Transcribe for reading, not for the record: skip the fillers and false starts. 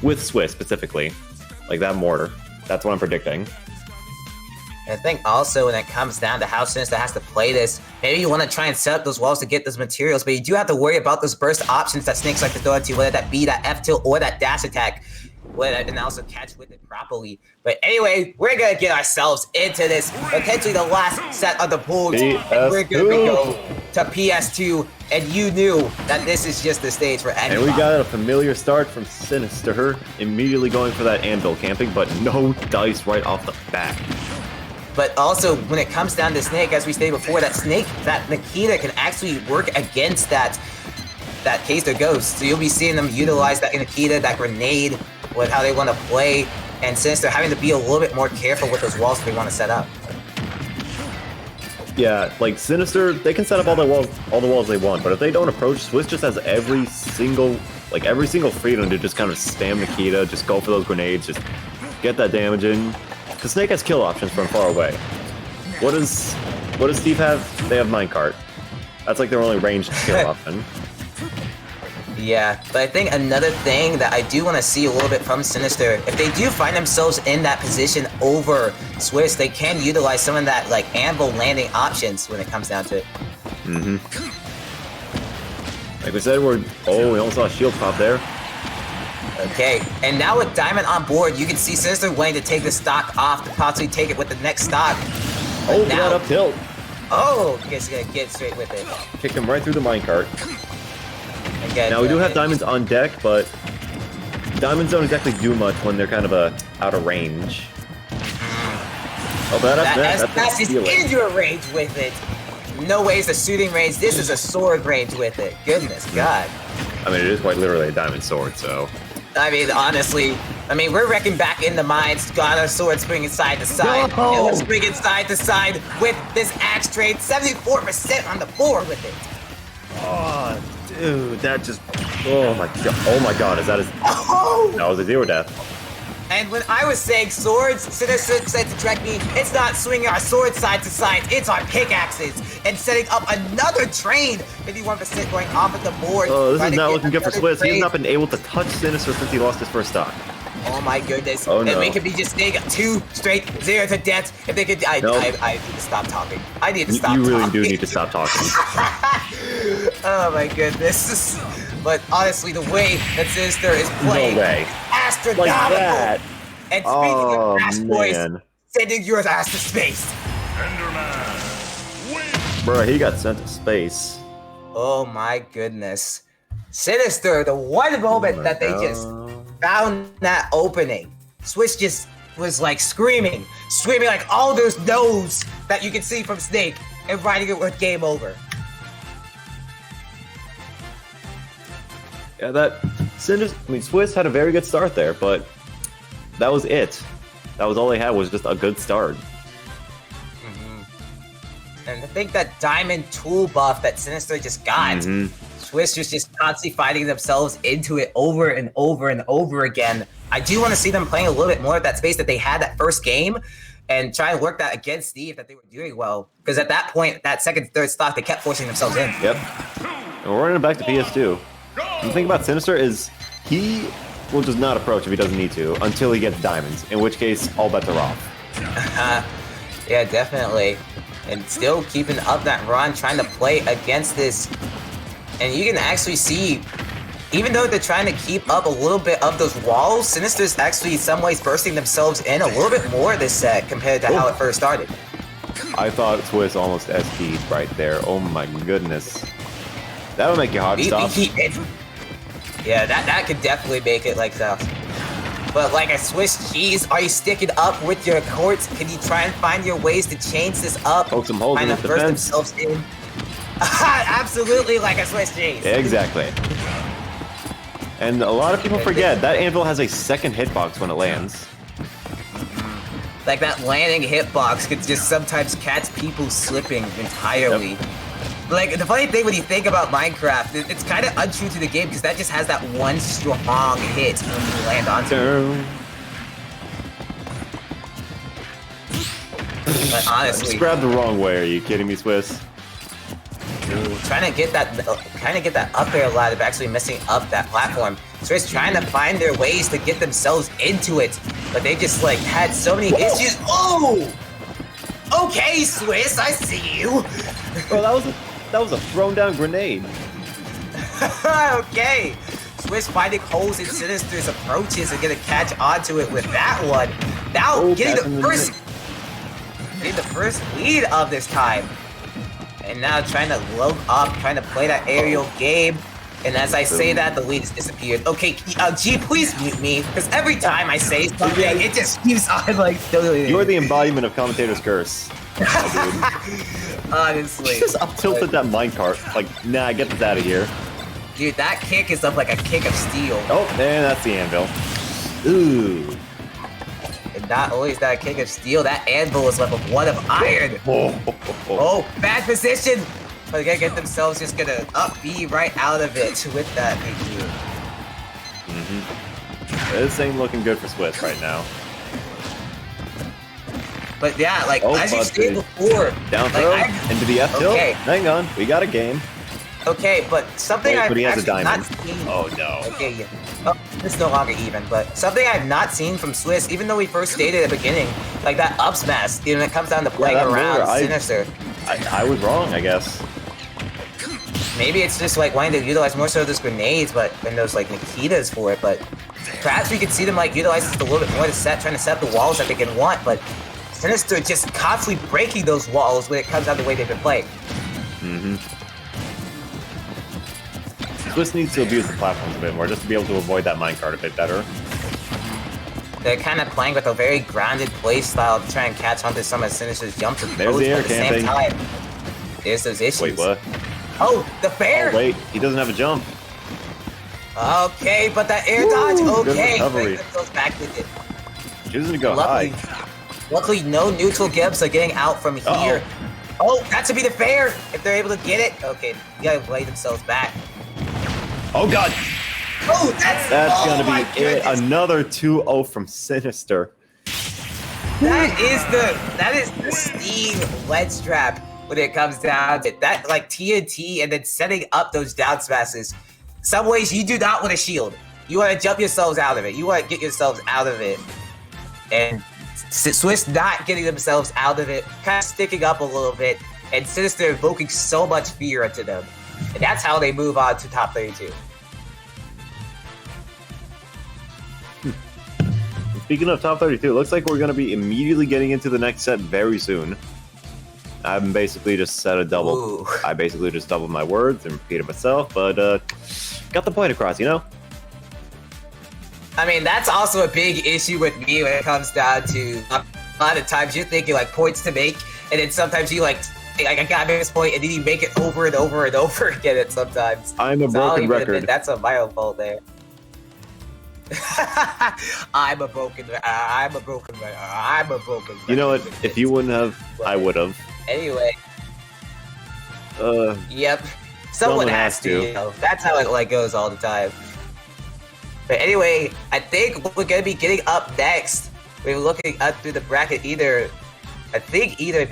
with Swiss specifically. Like that mortar. That's what I'm predicting. And I think also when it comes down to how Sinister has to play this, maybe you want to try and set up those walls to get those materials, but you do have to worry about those burst options that Snakes like to throw at you, whether that be that F tilt or that dash attack, and also catch with it properly. But anyway, we're going to get ourselves into this, potentially the last set of the pool. And we're going to go to PS2, and you knew that this is just the stage for anybody. And we got a familiar start from Sinister, immediately going for that anvil camping, but no dice right off the bat. But also, when it comes down to Snake, as we stated before, that Nikita can actually work against that Taster Ghost. So you'll be seeing them utilize that Nikita, that grenade, with how they want to play, and Sinister having to be a little bit more careful with those walls they want to set up. Yeah, like Sinister, they can set up all the walls they want, but if they don't approach, Swiss just has every single freedom to just kind of spam Nikita, just go for those grenades, just get that damage in. Because Snake has kill options from far away. What does Steve have? They have minecart. That's like their only ranged kill option. Yeah, but I think another thing that I do want to see a little bit from Sinister, if they do find themselves in that position over Swiss, they can utilize some of that like anvil landing options when it comes down to it. Mm-hmm. Like we said, we almost saw a shield pop there. Okay, and now with Diamond on board, you can see Sinister wanting to take the stock off to possibly take it with the next stock. Oh, that up tilt. Oh, I guess he's gonna get straight with it. Kicked him right through the minecart. Again, now we do have diamonds on deck, but diamonds don't exactly do much when they're kind of out of range. Oh, that's just in your range with it. No way it's a shooting range. This is a sword range with it. Goodness God. I mean, it is quite literally a diamond sword, so. I mean, honestly, we're wrecking back in the mines. Got our sword swinging side to side. No! And we're swinging side to side with this axe trade. 74% on the board with it. Oh, dude, that just. Oh my God, is that his. Oh! That was a zero death. And when I was saying swords, Sinister said to direct me, it's not swinging our swords side to side, it's our pickaxes. And setting up another train, 51% going off at the board. Oh, this is not looking good for Swiss. He has not been able to touch Sinister since he lost his first stock. Oh my goodness. Oh, no. And we could be just staying 2 straight 0 to death. If they could, I need to stop talking. I need to stop talking. You really do need to stop talking. Oh my goodness. But honestly, the way that Sinister is playing, no way. Astronomical. Like that. And speaking of Ash Boys, sending your ass to space. Bro, he got sent to space. Oh my goodness. Sinister, the one moment that they just found that opening, Swiss just was like screaming like all those no's that you can see from Snake and writing it with game over. Yeah, Swiss had a very good start there, but that was it. That was all they had, was just a good start. Mm-hmm. And I think that diamond tool buff that Sinister just got, Swiss was just constantly fighting themselves into it over and over and over again. I do want to see them playing a little bit more of that space that they had that first game and try and work that against Steve, that they were doing well. Because at that point, that second, third stock, they kept forcing themselves in. Yep. And we're running back to PS2. The thing about Sinister is he will just not approach if he doesn't need to until he gets diamonds, in which case all bets are off. Yeah, definitely. And still keeping up that run, trying to play against this. And you can actually see, even though they're trying to keep up a little bit of those walls, Sinister's actually in some ways bursting themselves in a little bit more this set compared to how it first started. I thought Swiss almost SP'd right there. Oh my goodness. That'll make you hard to stop. Yeah, that could definitely make it like that. But like a Swiss cheese, are you sticking up with your courts? Can you try and find your ways to change this up? Poke some holes in his burst defense. themselves in. Absolutely like a Swiss cheese. Exactly. And a lot of people forget, that anvil has a second hitbox when it lands. Like that landing hitbox could just sometimes catch people slipping entirely. Yep. Like, the funny thing when you think about Minecraft, it's kind of untrue to the game because that just has that one strong hit when you land onto it. But honestly... Just grabbed the wrong way, are you kidding me, Swiss? trying to get that up air ladder, but actually messing up that platform. Swiss trying to find their ways to get themselves into it, but they just like had so many issues. Oh, okay, Swiss, I see you. Bro, that was a thrown down grenade. Okay, Swiss finding holes in Sinister's approaches and gonna catch onto it with that one. Now getting the first lead of this time. And now trying to load up, trying to play that aerial game. And as I say that, the lead has disappeared. Okay, G, please mute me, because every time I say something, it just keeps on like... You're the embodiment of commentator's curse. Honestly. You just up-tilted that minecart. Like, nah, get this out of here. Dude, that kick is up like a kick of steel. Oh, and that's the anvil. Ooh. And not only is that a kick of steel, that anvil is level 1 of iron. Oh, bad position. But they're gonna get themselves just gonna up B right out of it with that PQ. This ain't looking good for Swiss right now. But yeah, like as you stated before, down throw into the F tilt. Okay. Hang on, we got a game. Okay, but something I've actually not seen. Oh no. Okay, yeah. Oh, it's no longer even, but something I've not seen from Swiss, even though we first stated at the beginning, like that up smash, when it comes down to playing around Sinister. I was wrong, I guess. Maybe it's just like wanting to utilize more so of those grenades, but and those like Nikitas for it. But perhaps we could see them like utilize this a little bit more to trying to set up the walls that they can want. But Sinister just constantly breaking those walls when it comes down to the way they've been playing. Swiss needs to abuse the platforms a bit more just to be able to avoid that minecart a bit better. They're kind of playing with a very grounded play style to try and catch onto some of Sinister's jumps and There's the air at the same time. There's those issues. Wait, what? Oh, the fair! Oh, wait, he doesn't have a jump. Okay, but that air dodge, okay. Good recovery. Goes back with it. Choosing to go high. Luckily, no neutral gips are getting out from here. Oh, that should be the fair if they're able to get it. Okay, you gotta play themselves back. Oh god! Oh, that's gonna be it. Another 2-0 from Sinister. That is the Steam ledge trap when it comes down to it. That like TNT and then setting up those down smashes. Some ways you do not want to shield. You want to jump yourselves out of it. You want to get yourselves out of it. And Swiss not getting themselves out of it, kind of sticking up a little bit, and Sinister invoking so much fear into them. And that's how they move on to top 32. Speaking of top 32, it looks like we're going to be immediately getting into the next set very soon. I'm basically just set a double. Ooh. I basically just doubled my words and repeated myself, but got the point across, you know? I mean, that's also a big issue with me when it comes down to a lot of times you're thinking like points to make, and then sometimes you like I gotta make this point, and then you make it over and over and over again. It sometimes. I'm a broken record. That's my own fault there. I'm a broken record. You know what? If you wouldn't have, I would have. Anyway. Yep. Someone has to. You know, that's how it like goes all the time. But anyway, I think we're gonna be getting up next. We're looking up through the bracket either. I think either